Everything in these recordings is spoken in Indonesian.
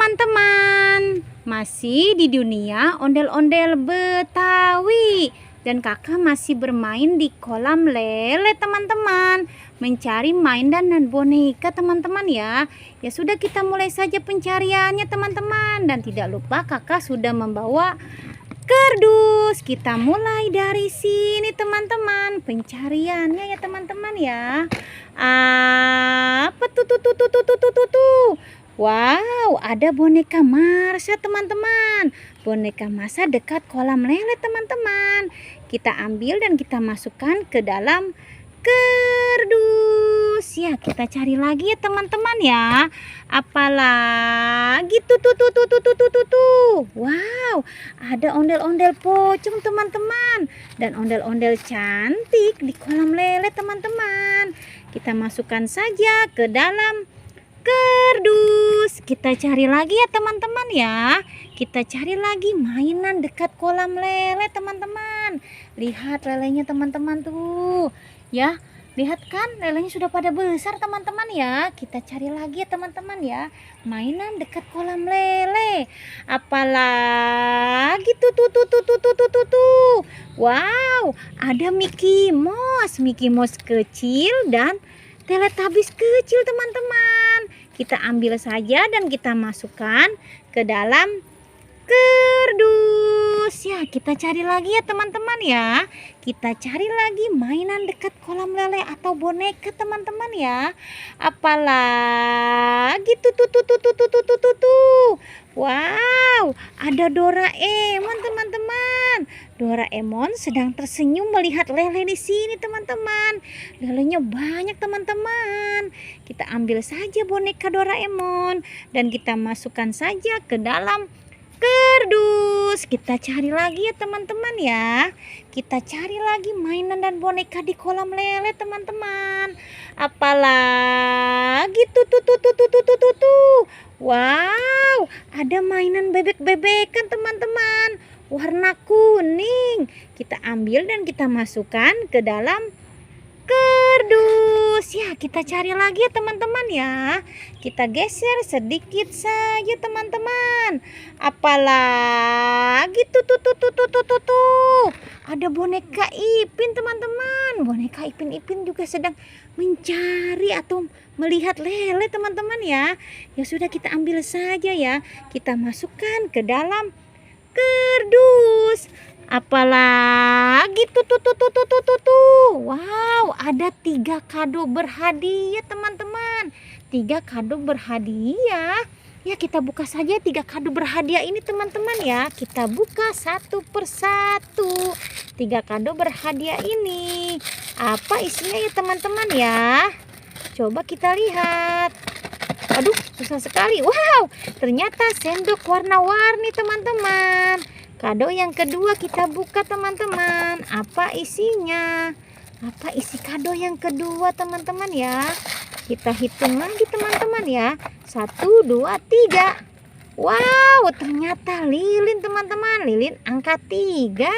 teman-teman, masih di dunia ondel-ondel Betawi. Dan kakak masih bermain di kolam lele teman-teman, mencari mainan dan boneka teman-teman ya. Ya sudah, kita mulai saja pencariannya teman-teman. Dan tidak lupa kakak sudah membawa kardus. Kita mulai dari sini teman-teman, pencariannya ya teman-teman ya. Apa tuh? Wow, ada boneka Marsha teman-teman. Boneka Marsha dekat kolam lele teman-teman. Kita ambil dan kita masukkan ke dalam kardus. Ya, kita cari lagi ya teman-teman ya. Apalagi tuh. Wow, ada ondel-ondel pocong teman-teman. Dan ondel-ondel cantik di kolam lele teman-teman. Kita masukkan saja ke dalam kardus. Kita cari lagi ya teman-teman ya. Kita cari lagi mainan dekat kolam lele teman-teman. Lihat lelenya teman-teman tuh. Ya, lihat kan lelenya sudah pada besar teman-teman ya. Kita cari lagi ya teman-teman ya, mainan dekat kolam lele. Apalagi tuh. Wow, ada Mickey Mouse kecil dan Teletubbies kecil teman-teman. Kita ambil saja dan kita masukkan ke dalam kardus. Ya, kita cari lagi ya teman-teman ya. Kita cari lagi mainan dekat kolam lele atau boneka teman-teman ya. Apalagi tuh. Wow, ada Doraemon teman-teman. Doraemon sedang tersenyum melihat lele di sini teman-teman. Lelenya banyak teman-teman. Kita ambil saja boneka Doraemon dan kita masukkan saja ke dalam kardus. Kita cari lagi ya teman-teman ya. Kita cari lagi mainan dan boneka di kolam lele teman-teman. Apalagi tuh. Wow, ada mainan bebek-bebekan teman-teman, warna kuning. Kita ambil dan kita masukkan ke dalam kardus. Ya, kita cari lagi ya teman-teman ya. Kita geser sedikit saja teman-teman. Apalagi tuh. Ada boneka Ipin teman-teman. Boneka Ipin juga sedang mencari atau melihat lele teman-teman ya. Ya sudah, kita ambil saja ya. Kita masukkan ke dalam kardus. Apalagi tuh. Wow, ada 3 kado berhadiah teman-teman. 3 kado berhadiah. Ya, kita buka saja 3 kado berhadiah ini teman-teman ya. Kita buka satu persatu 3 kado berhadiah ini. Apa isinya ya teman-teman ya? Coba kita lihat. Aduh, susah sekali. Wow, ternyata sendok warna-warni teman-teman. Kado yang kedua kita buka teman-teman. Apa isinya? Apa isi kado yang kedua teman-teman ya? Kita hitung lagi teman-teman ya. 1, 2, 3. Wow, ternyata lilin teman-teman. Lilin angka 3.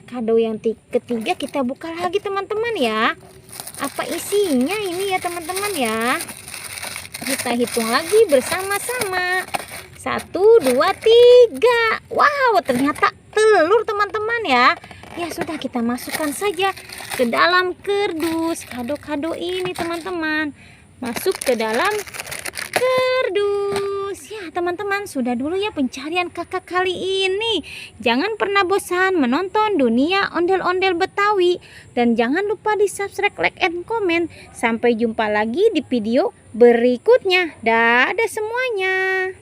Kado yang ketiga kita buka lagi teman-teman ya. Apa isinya ini ya teman-teman ya? Kita hitung lagi bersama-sama. 1, 2, 3. Wow, ternyata telur teman-teman ya. Ya sudah, kita masukkan saja ke dalam kardus. Kado-kado ini teman-teman masuk ke dalam kardus. Ya teman-teman, sudah dulu ya pencarian kakak kali ini. Jangan pernah bosan menonton dunia ondel-ondel Betawi. Dan jangan lupa di subscribe, like, and comment. Sampai jumpa lagi di video berikutnya. Dadah semuanya.